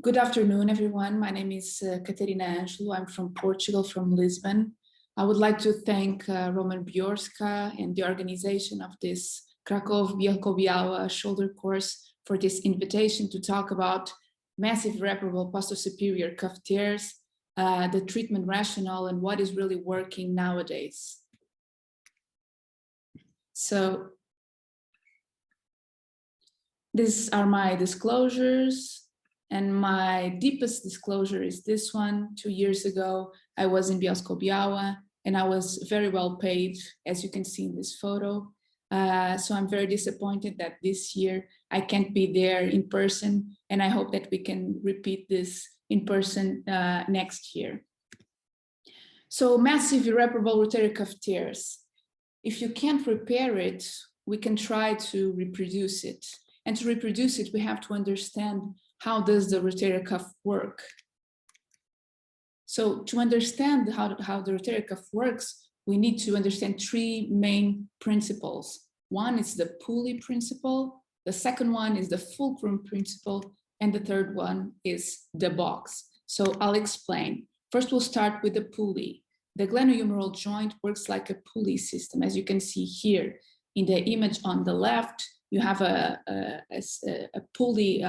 Good afternoon, everyone. My name is Catarina Ângelo. I'm from Portugal, from Lisbon. I would like to thank Roman Brzóska and the organization of this Cracow Bielsko-Biala Shoulder Course for this invitation to talk about massive irreparable posterosuperior cuff tears, the treatment rationale, and what is really working nowadays. So these are my disclosures. And my deepest disclosure is this one. 2 years ago, I was in Bielsko-Biala and I was very well paid, as you can see in this photo. So I'm very disappointed that this year I can't be there in person, and I hope that we can repeat this in person next year. So massive irreparable rotator cuff tears. If you can't repair it, we can try to reproduce it. And to reproduce it, we have to understand how does the rotator cuff work. So to understand how the rotator cuff works, we need to understand three main principles. One is the pulley principle, the second one is the fulcrum principle, and the third one is the box. So I'll explain. First, we'll start with the pulley. The glenohumeral joint works like a pulley system, as you can see here. In the image on the left, you have a pulley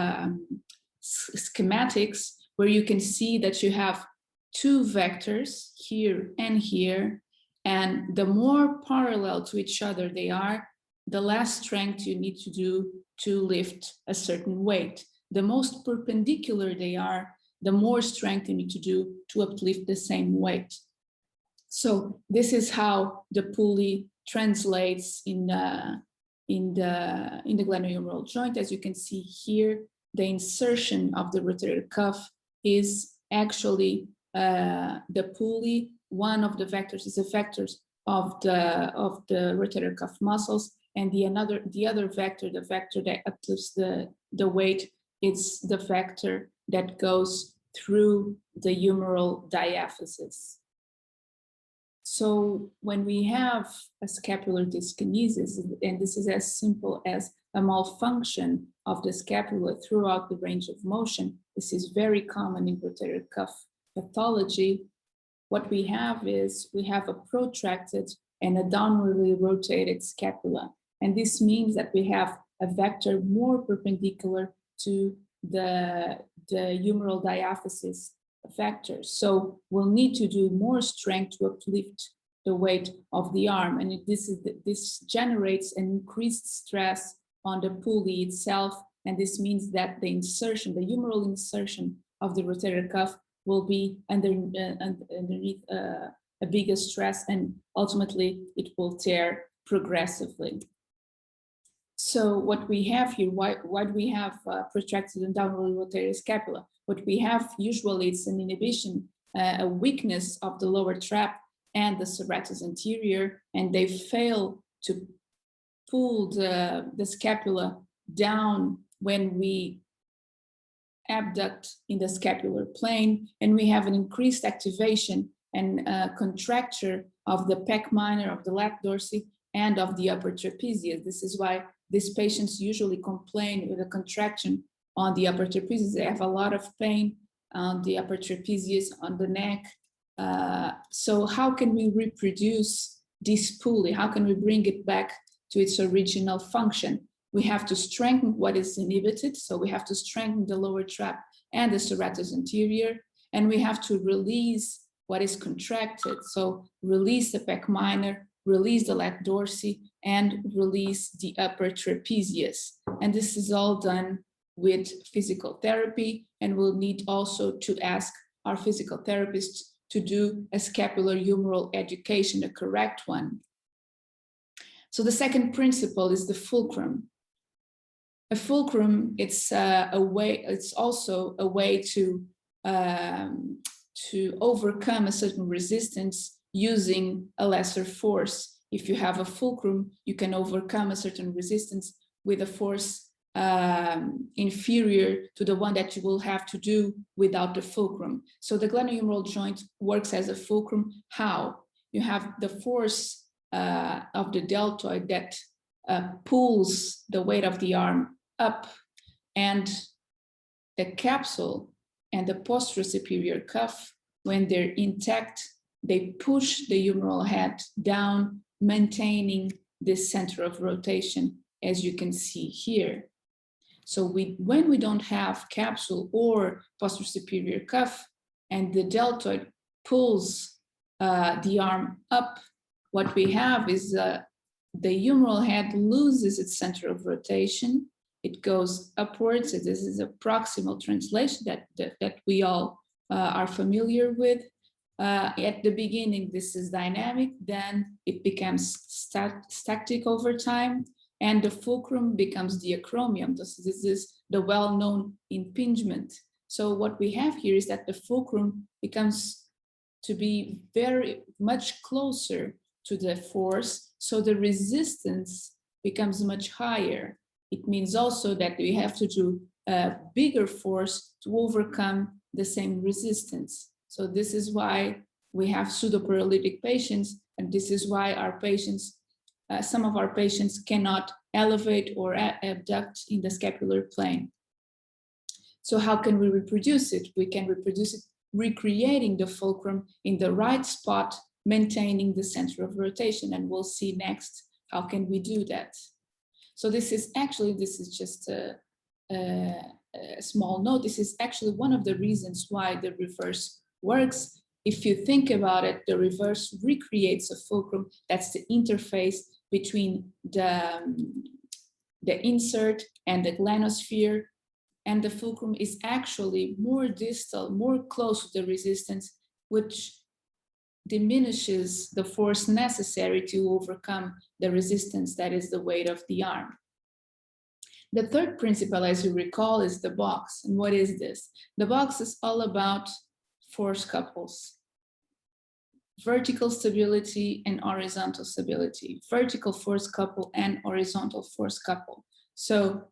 schematics where you can see that you have two vectors here and here, and the more parallel to each other they are, the less strength you need to do to lift a certain weight. The most perpendicular they are, the more strength you need to do to uplift the same weight. So this is how the pulley translates in the glenohumeral joint. As you can see here, the insertion of the rotator cuff is actually the pulley. One of the vectors is the vectors of the rotator cuff muscles, and the other vector, the vector that uplifts the weight, it's the vector that goes through the humeral diaphysis. So when we have a scapular dyskinesis, and this is as simple as a malfunction of the scapula throughout the range of motion, this is very common in rotator cuff pathology. What we have is we have a protracted and a downwardly rotated scapula. And this means that we have a vector more perpendicular to the humeral diaphysis vector. So we'll need to do more strength to uplift the weight of the arm. And this generates an increased stress on the pulley itself. And this means that the insertion, the humeral insertion of the rotator cuff will be underneath a bigger stress, and ultimately it will tear progressively. So what we have here, why do we have protracted and downward rotated scapula? What we have usually is an inhibition, a weakness of the lower trap and the serratus anterior, and they fail to pull the scapula down when we abduct in the scapular plane, and we have an increased activation and contracture of the pec minor, of the lat dorsi, and of the upper trapezius. This is why these patients usually complain with a contraction on the upper trapezius. They have a lot of pain on the upper trapezius, on the neck. So how can we reproduce this pulley? How can we bring it back to its original function? We have to strengthen what is inhibited. So we have to strengthen the lower trap and the serratus anterior, and we have to release what is contracted. So release the pec minor, release the lat dorsi, and release the upper trapezius. And this is all done with physical therapy, and we'll need also to ask our physical therapists to do a scapular humeral education, a correct one. So the second principle is the fulcrum. A fulcrum, it's also a way to overcome a certain resistance using a lesser force. If you have a fulcrum, you can overcome a certain resistance with a force inferior to the one that you will have to do without the fulcrum. So the glenohumeral joint works as a fulcrum. How? You have the force of the deltoid that pulls the weight of the arm up, and the capsule and the posterosuperior cuff, when they're intact, they push the humeral head down, maintaining this center of rotation, as you can see here. So when we don't have capsule or posterosuperior cuff, and the deltoid pulls the arm up, what we have is the humeral head loses its center of rotation. It goes upwards. So this is a proximal translation that we all are familiar with. At the beginning, this is dynamic, then it becomes static over time, and the fulcrum becomes the acromion. This is the well-known impingement. So what we have here is that the fulcrum becomes to be very much closer to the force, so the resistance becomes much higher. It means also that we have to do a bigger force to overcome the same resistance. So this is why we have pseudoparalytic patients, and this is why our patients, some of our patients cannot elevate or abduct in the scapular plane. So how can we reproduce it? We can reproduce it recreating the fulcrum in the right spot, maintaining the center of rotation, and we'll see next how can we do that. So this is just a small note. This is actually one of the reasons why the reverse works. If you think about it, the reverse recreates a fulcrum. That's the interface between the insert and the glenosphere, and the fulcrum is actually more distal, more close to the resistance, which diminishes the force necessary to overcome the resistance that is the weight of the arm. The third principle, as you recall, is the box. And what is this? The box is all about force couples. Vertical stability and horizontal stability, vertical force couple and horizontal force couple. So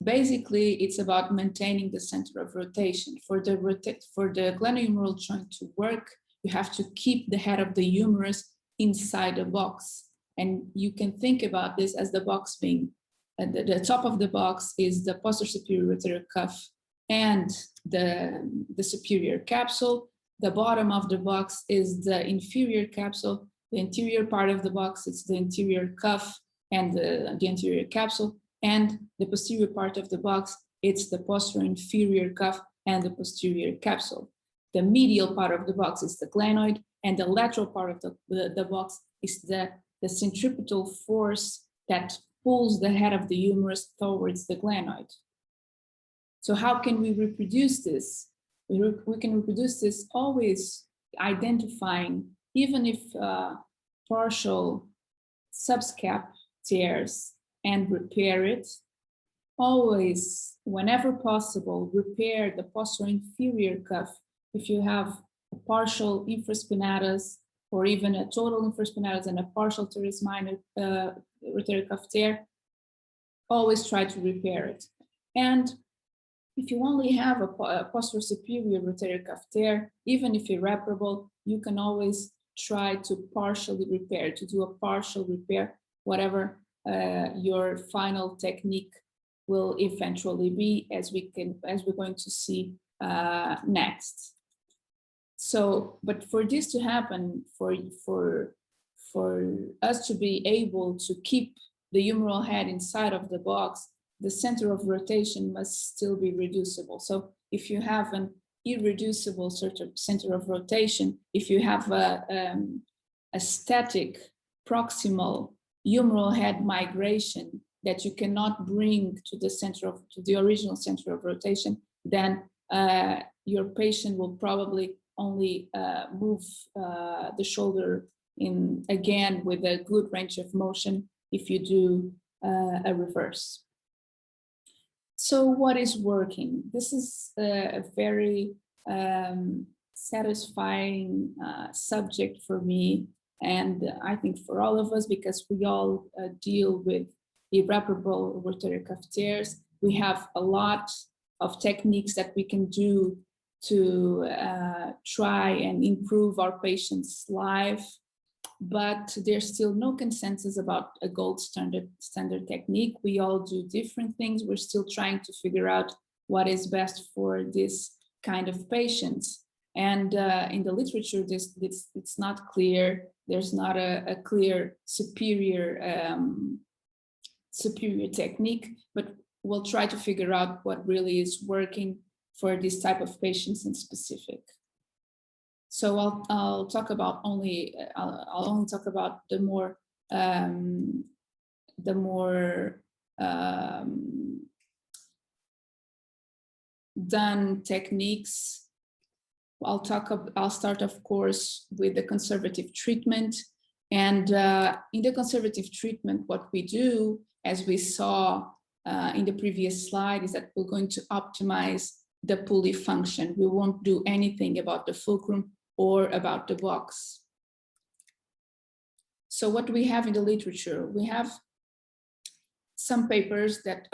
basically, it's about maintaining the center of rotation. For the glenohumeral joint to work, you have to keep the head of the humerus inside the box. And you can think about this as the box being, the top of the box is the posterosuperior rotator cuff and the superior capsule. The bottom of the box is the inferior capsule. The interior part of the box is the interior cuff and the anterior capsule. And the posterior part of the box, it's the posterior inferior cuff and the posterior capsule. The medial part of the box is the glenoid, and the lateral part of the box is the centripetal force that pulls the head of the humerus towards the glenoid. So how can we reproduce this? We can reproduce this always identifying, even if partial subscap tears, and repair it. Always, whenever possible, repair the posterior inferior cuff. If you have a partial infraspinatus or even a total infraspinatus and a partial teres minor rotator cuff tear, always try to repair it. And if you only have a posterosuperior rotator cuff tear, even if irreparable, you can always try to partially repair, to do a partial repair, whatever your final technique will eventually be, as we're going to see next. So, but for this to happen, for us to be able to keep the humeral head inside of the box, the center of rotation must still be reducible. So if you have an irreducible sort of center of rotation, if you have a static proximal humeral head migration that you cannot bring to the original center of rotation, then your patient will probably only move the shoulder in again with a good range of motion if you do a reverse. So what is working? This is a very satisfying subject for me, and I think for all of us, because we all deal with irreparable rotator cuff tears. We have a lot of techniques that we can do to try and improve our patient's life, but there's still no consensus about a gold standard technique. We all do different things. We're still trying to figure out what is best for this kind of patients. And in the literature, it's not clear. There's not a clear superior technique, but we'll try to figure out what really is working for this type of patients in specific. So I'll talk about only I'll only talk about the more done techniques. I'll start, of course, with the conservative treatment. And in the conservative treatment, what we do, as we saw in the previous slide, is that we're going to optimize the pulley function. We won't do anything about the fulcrum or about the box. So what do we have in the literature? We have some papers that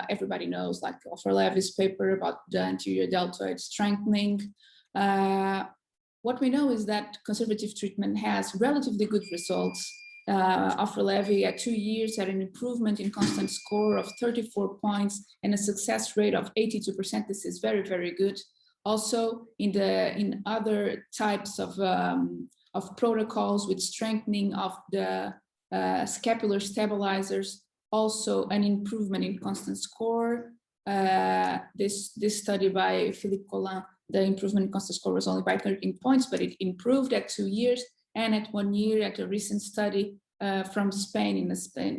everybody knows, like Levy's paper about the anterior deltoid strengthening. What we know is that conservative treatment has relatively good results. Levy at 2 years had an improvement in constant score of 34 points and a success rate of 82%. This is very, very good. Also, in other types of protocols with strengthening of the scapular stabilizers, also an improvement in constant score. This study by Philippe Collin, the improvement in constant score was only by 13 points, but it improved at 2 years, and at 1 year at a recent study from Spain in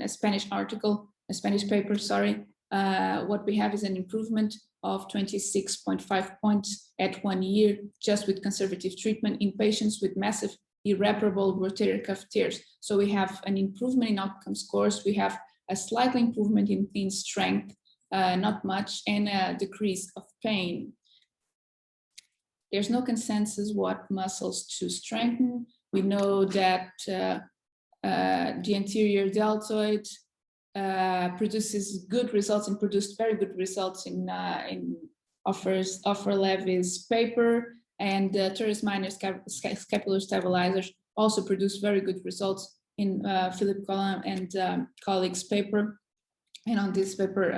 a Spanish article, a Spanish paper, sorry. What we have is an improvement of 26.5 points at 1 year, just with conservative treatment in patients with massive irreparable rotator cuff tears. So we have an improvement in outcome scores. We have a slight improvement in strength, not much, and a decrease of pain. There's no consensus what muscles to strengthen. We know that the anterior deltoid produces good results and produced very good results in Levy's paper, and teres minor scapular stabilizers also produced very good results in Philippe Collin and colleagues' paper, and on this paper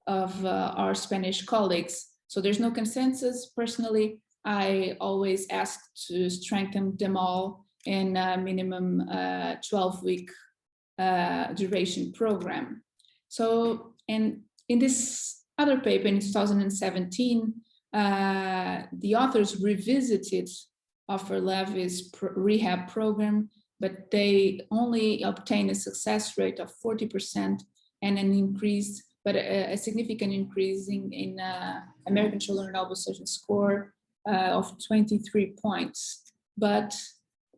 of our Spanish colleagues. So there's no consensus. Personally, I always ask to strengthen them all in a minimum 12-week duration program. So, and in this other paper in 2017, the authors revisited Levy's rehab program, but they only obtained a success rate of 40% and an increase, but a significant increase in American Shoulder and Elbow Surgeon score of 23 points. But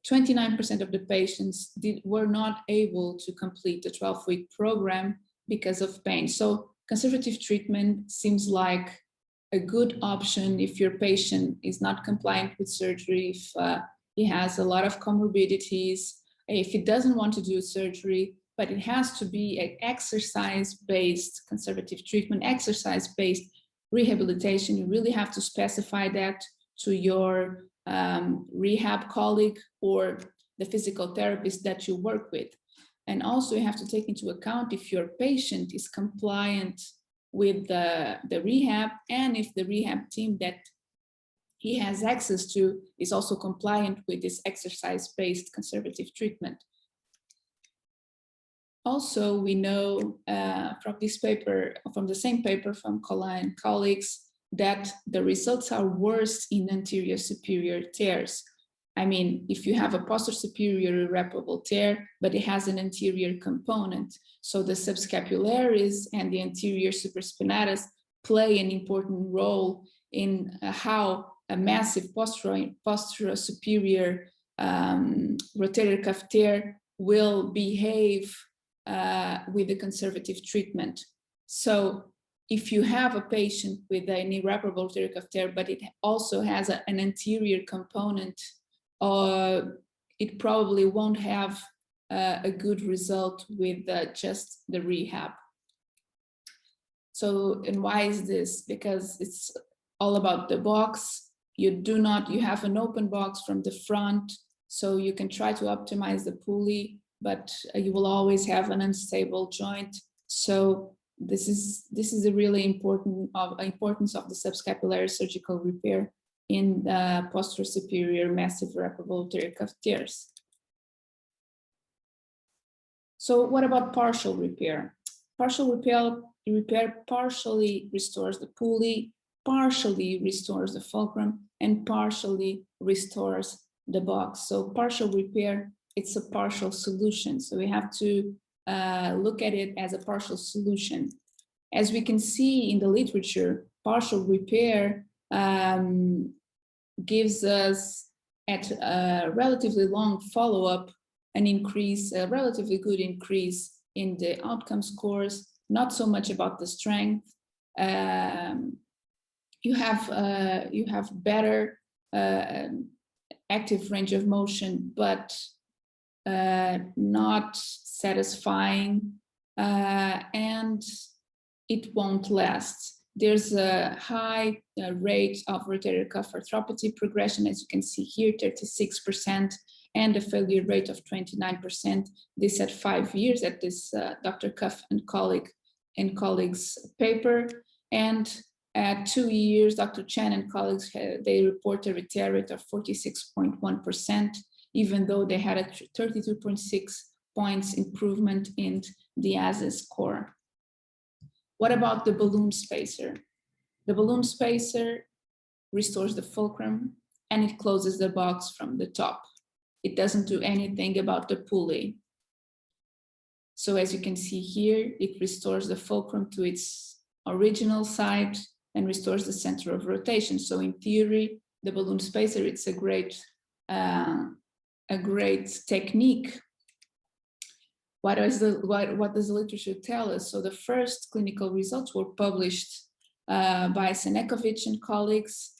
29% of the patients were not able to complete the 12-week program because of pain. So conservative treatment seems like a good option if your patient is not compliant with surgery, if he has a lot of comorbidities, if he doesn't want to do surgery, but it has to be an exercise-based conservative treatment, exercise-based rehabilitation. You really have to specify that to your rehab colleague or the physical therapist that you work with. And also you have to take into account if your patient is compliant with the rehab, and if the rehab team that he has access to is also compliant with this exercise-based conservative treatment. Also, we know from this paper, from the same paper from Collin and colleagues, that the results are worse in anterior superior tears. I mean, if you have a posterosuperior irreparable tear, but it has an anterior component, so the subscapularis and the anterior supraspinatus play an important role in how a massive posterosuperior rotator cuff tear will behave with the conservative treatment. So if you have a patient with an irreparable rotator cuff tear, but it also has an anterior component, it probably won't have a good result with just the rehab. So, and why is this? Because it's all about the box. You have an open box from the front, so you can try to optimize the pulley, but you will always have an unstable joint. So this is a really importance of the subscapulary surgical repair in the posterosuperior massive irreparable rotator cuff tears. So what about partial repair? Partial repair partially restores the pulley, partially restores the fulcrum, and partially restores the box. So partial repair, it's a partial solution. So we have to look at it as a partial solution. As we can see in the literature, partial repair gives us, at a relatively long follow-up, a relatively good increase in the outcome scores, not so much about the strength. You have better active range of motion, but not satisfying, and it won't last. There's a high rate of rotator cuff arthropathy progression, as you can see here, 36%, and a failure rate of 29%. This at 5 years at this Dr. Cuff and colleagues paper. And at 2 years, Dr. Chen and colleagues, they report a repair rate of 46.1%, even though they had a 32.6 points improvement in the ASIS score. What about the balloon spacer? The balloon spacer restores the fulcrum and it closes the box from the top. It doesn't do anything about the pulley. So as you can see here, it restores the fulcrum to its original side and restores the center of rotation. So in theory, the balloon spacer, it's a great technique. What does the literature tell us? So the first clinical results were published by Senekovic and colleagues,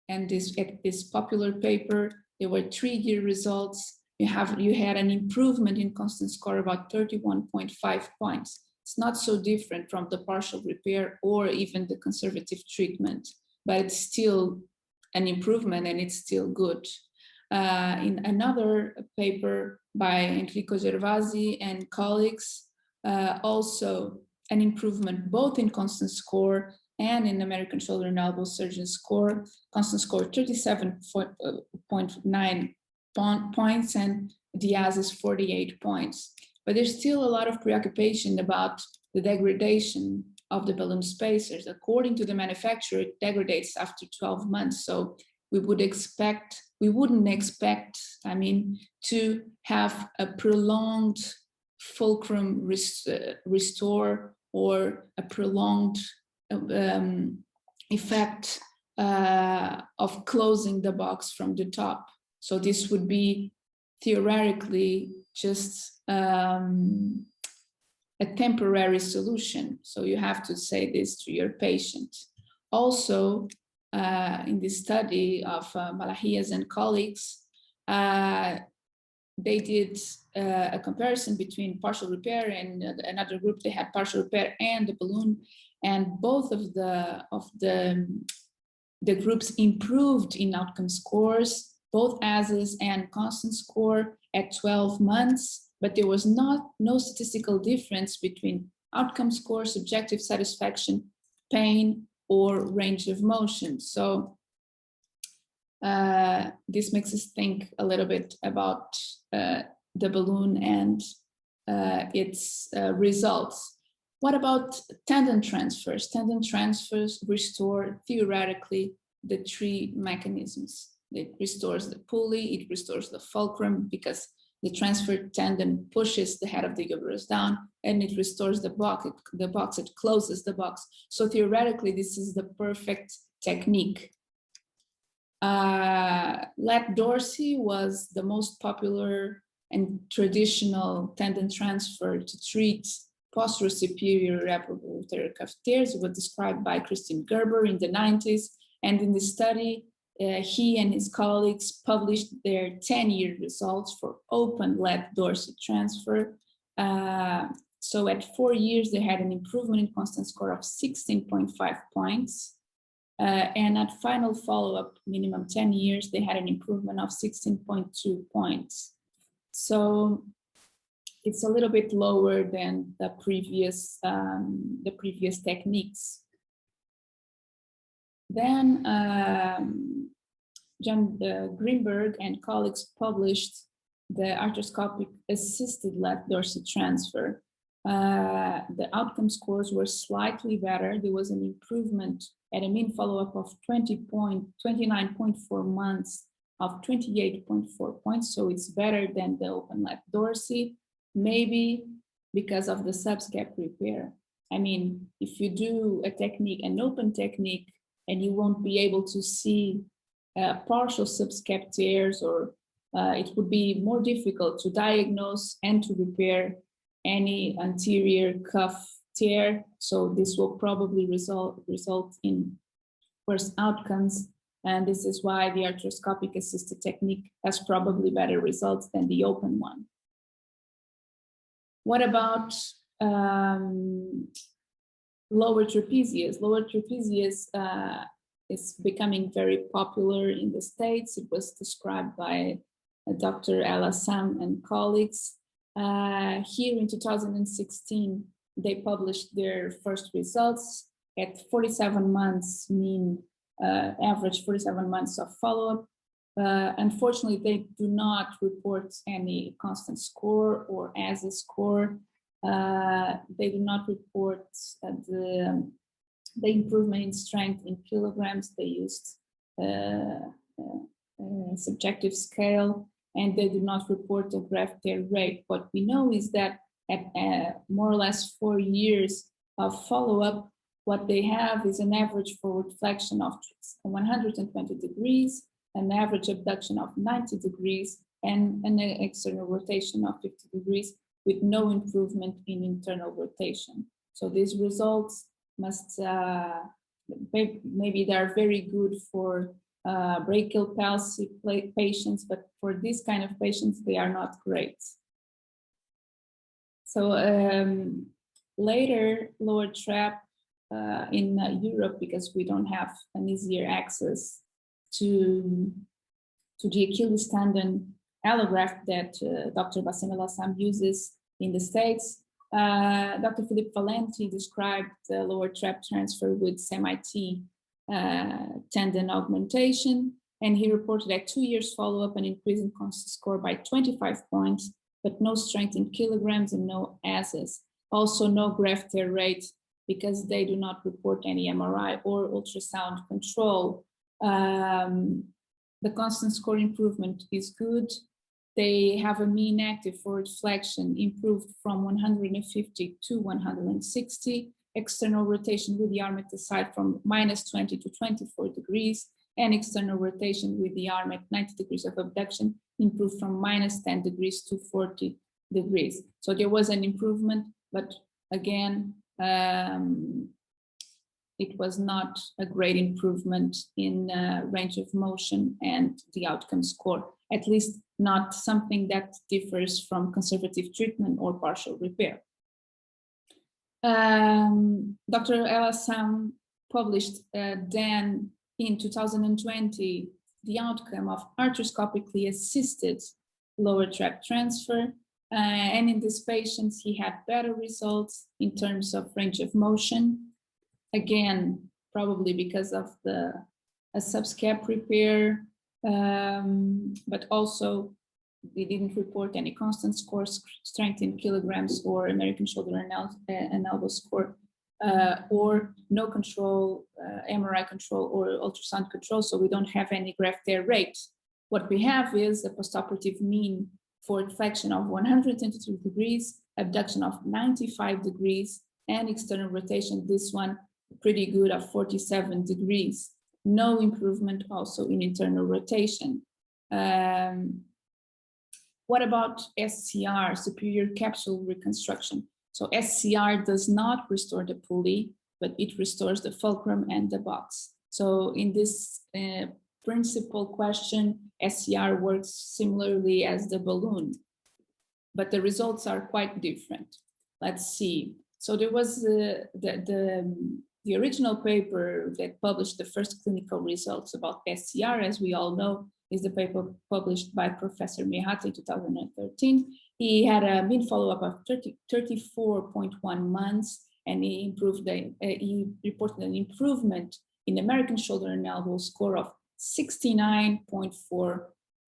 and this popular paper, there were 3-year results. You had an improvement in constant score about 31.5 points. It's not so different from the partial repair or even the conservative treatment, but it's still an improvement and it's still good. In another paper by Enrico Gervasi and colleagues, also an improvement both in constant score and in American shoulder and elbow surgeon score. Constant score 37.9 points and the ASIS 48 points. But there's still a lot of preoccupation about the degradation of the balloon spacers. According to the manufacturer, it degrades after 12 months. So we wouldn't expect, to have a prolonged fulcrum restore or a prolonged effect of closing the box from the top. So this would be theoretically just a temporary solution. So you have to say this to your patient. Also, in this study of Malahias and colleagues, they did a comparison between partial repair and another group. They had partial repair and the balloon, and both of the groups improved in outcome scores, both ASIS and constant score at 12 months, but there was no statistical difference between outcome score, subjective satisfaction, pain, or range of motion. So this makes us think a little bit about the balloon and its results. What about tendon transfers? Tendon transfers restore theoretically the 3 mechanisms. It restores the pulley, it restores the fulcrum because the transfer tendon pushes the head of the humerus down, and it restores the box. It closes the box. So theoretically, this is the perfect technique. Lat dorsi was the most popular and traditional tendon transfer to treat posterosuperior irreparable rotator cuff tears. It was described by Christian Gerber in the 90s. And in this study, he and his colleagues published their 10-year results for open lat dorsi transfer. So at 4 years, they had an improvement in constant score of 16.5 points. And at final follow-up, minimum 10 years, they had an improvement of 16.2 points. So it's a little bit lower than the previous techniques. Then John Greenberg and colleagues published the arthroscopic assisted left dorsal transfer. The outcome scores were slightly better. There was an improvement at a mean follow-up of 29.4 months of 28.4 points. So it's better than the open left dorsal, maybe because of the subscap repair. I mean, if you do a technique, an open technique, and you won't be able to see partial subscap tears, or it would be more difficult to diagnose and to repair any anterior cuff tear. So this will probably result in worse outcomes. And this is why the arthroscopic assisted technique has probably better results than the open one. What about lower trapezius? Lower trapezius is becoming very popular in the States. It was described by Dr. Al-Assam and colleagues. Here in 2016, they published their first results at 47 months mean, average 47 months of follow-up. Unfortunately, they do not report any constant score or as a score. They do not report the improvement in strength in kilograms. They used subjective scale, and they do not report the graft tear rate. What we know is that at more or less 4 years of follow-up, what they have is an average forward flexion of 120 degrees, an average abduction of 90 degrees, and an external rotation of 50 degrees with no improvement in internal rotation. So these results must, maybe they're very good for brachial palsy patients, but for this kind of patients, they are not great. So later, lower trap in Europe, because we don't have an easier access to the Achilles tendon allograft that Dr. Bassem El-Assam uses in the States. Dr. Philippe Valenti described the lower trap transfer with semi-T tendon augmentation, and he reported at 2 years follow-up an increase in constant score by 25 points, but no strength in kilograms and no ASAs. Also no graft tear rate, because they do not report any MRI or ultrasound control. The constant score improvement is good. They have a mean active forward flexion improved from 150 to 160, external rotation with the arm at the side from -20 to 24 degrees, and external rotation with the arm at 90 degrees of abduction improved from -10 degrees to 40 degrees. So there was an improvement, but again, it was not a great improvement in range of motion and the outcome score, at least not something that differs from conservative treatment or partial repair. Dr. El-Assam published then in 2020 the outcome of arthroscopically assisted lower trap transfer. And in these patients, he had better results in terms of range of motion. Again, probably because of a subscap repair, but also they didn't report any constant score strength in kilograms or American shoulder and elbow score, or no control, MRI control or ultrasound control. So we don't have any graft tear rate. What we have is a postoperative mean forward flexion of 122 degrees, abduction of 95 degrees, and external rotation, this one pretty good, of 47 degrees. No improvement also in internal rotation. What about SCR, superior capsule reconstruction? So SCR does not restore the pulley, but it restores the fulcrum and the box. So in this principal question, SCR works similarly as the balloon, but the results are quite different. Let's see. So there was the original paper that published the first clinical results about SCR, as we all know, is the paper published by Professor Mehata in 2013. He had a mean follow-up of 34.1 months, and he reported an improvement in American shoulder and elbow score of 69.4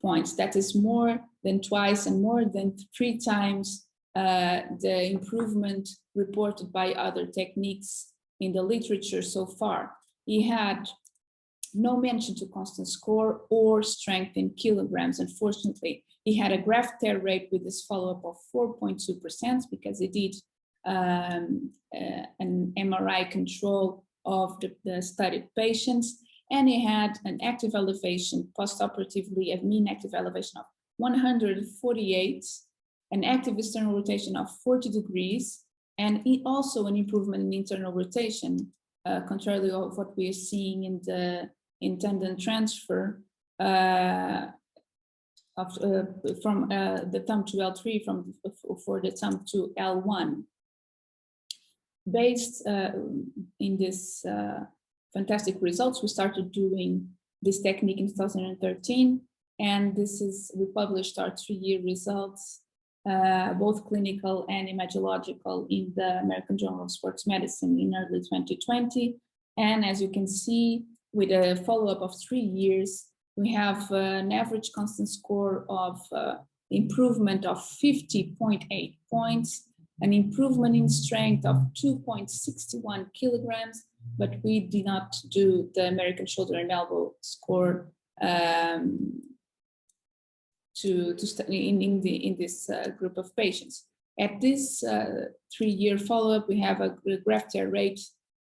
points. That is more than twice and more than 3 times the improvement reported by other techniques in the literature so far. He had no mention to constant score or strength in kilograms. Unfortunately, he had a graft tear rate with this follow-up of 4.2% because he did an MRI control of the studied patients, and he had an active elevation postoperatively, a mean active elevation of 148, an active external rotation of 40 degrees, and also an improvement in internal rotation, contrarily of what we are seeing in the tendon transfer from the thumb to L3 for the thumb to L1. Based in this fantastic results, we started doing this technique in 2013, and we published our 3-year results, both clinical and imagological, in the American Journal of Sports Medicine in early 2020. And as you can see, with a follow-up of 3 years, we have an average constant score of improvement of 50.8 points, an improvement in strength of 2.61 kilograms, but we did not do the American shoulder and elbow score in this group of patients. At this 3-year follow-up, we have a graft tear rate,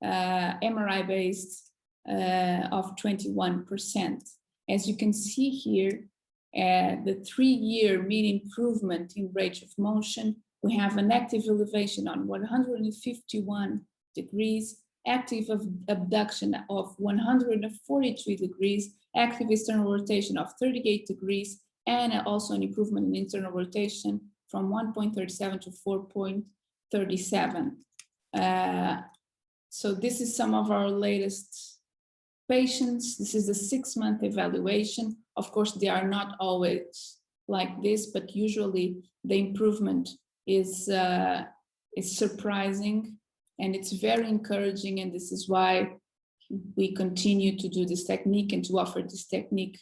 MRI-based, of 21%. As you can see here, the 3-year mean improvement in range of motion, we have an active elevation on 151 degrees, active abduction of 143 degrees, active external rotation of 38 degrees, and also an improvement in internal rotation from 1.37 to 4.37. So this is some of our latest patients. This is a 6-month evaluation. Of course, they are not always like this, but usually the improvement is surprising, and it's very encouraging, and this is why we continue to do this technique and to offer this technique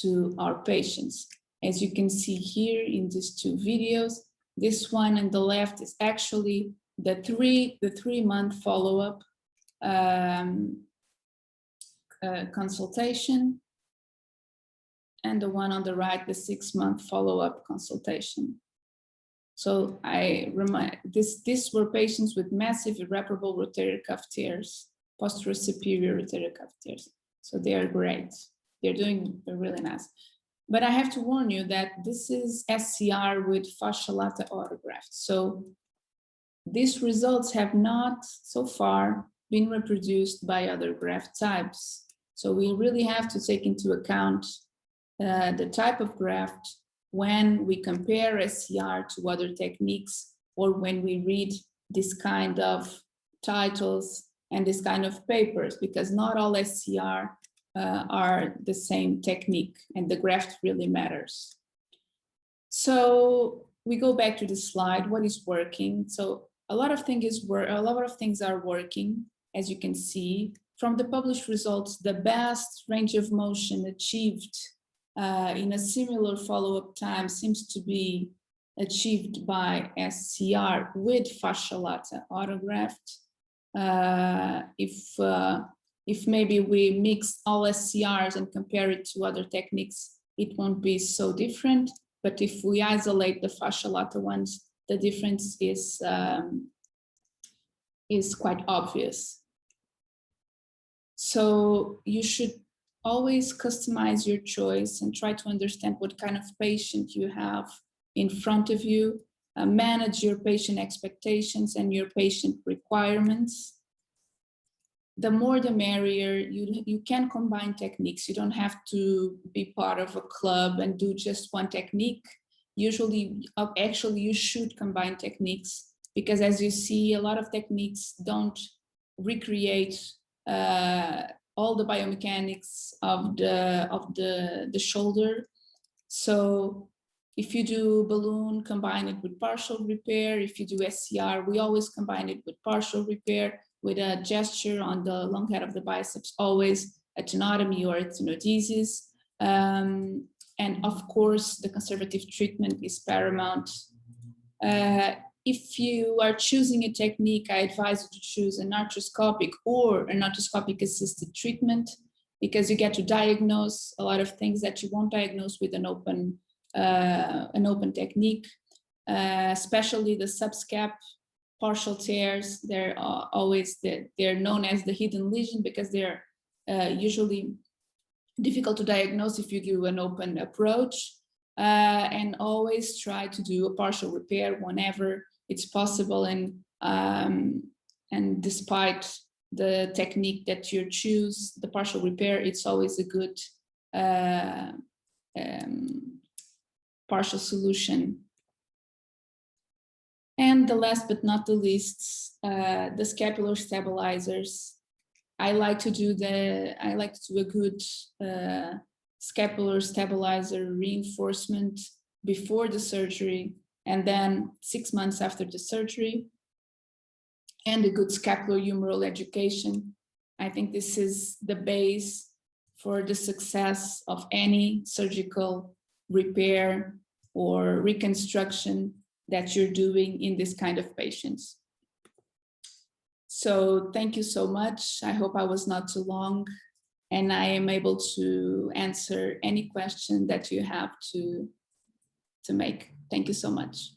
to our patients. As you can see here in these 2 videos, this one on the left is actually the 3-month follow-up consultation, and the one on the right, the 6-month follow-up consultation. So I remind these were patients with massive irreparable rotator cuff tears, posterosuperior rotator cuff tears. So they are great. They're really nice. But I have to warn you that this is SCR with fascia lata autograft. So these results have not so far been reproduced by other graft types. So we really have to take into account the type of graft when we compare SCR to other techniques, or when we read this kind of titles and this kind of papers, because not all SCR are the same technique, and the graft really matters. So we go back to the slide. What is working? So a lot of things are working, as you can see from the published results. The best range of motion achieved in a similar follow-up time seems to be achieved by SCR with fascia lata autograft. If maybe we mix all SCRs and compare it to other techniques, it won't be so different. But if we isolate the fascia lata ones, the difference is quite obvious. So you should always customize your choice and try to understand what kind of patient you have in front of you. Manage your patient expectations and your patient requirements. The more the merrier. You can combine techniques. You don't have to be part of a club and do just one technique. Actually, you should combine techniques, because as you see, a lot of techniques don't recreate all the biomechanics of the shoulder. So If you do balloon, combine it with partial repair. If you do SCR, we always combine it with partial repair, with a gesture on the long head of the biceps, always a tenotomy or a tenodesis. And of course, the conservative treatment is paramount. If you are choosing a technique, I advise you to choose an arthroscopic or an arthroscopic assisted treatment, because you get to diagnose a lot of things that you won't diagnose with an open technique, especially the subscap partial tears. They're always they're known as the hidden lesion because they're usually difficult to diagnose if you do an open approach. And always try to do a partial repair whenever it's possible. And despite the technique that you choose, the partial repair, it's always a good partial solution. And the last but not the least, the scapular stabilizers. I like to do a good scapular stabilizer reinforcement before the surgery, and then 6 months after the surgery, and a good scapulohumeral education. I think this is the base for the success of any surgical repair or reconstruction that you're doing in this kind of patients. So thank you so much. I hope I was not too long, and I am able to answer any question that you have to make. Thank you so much.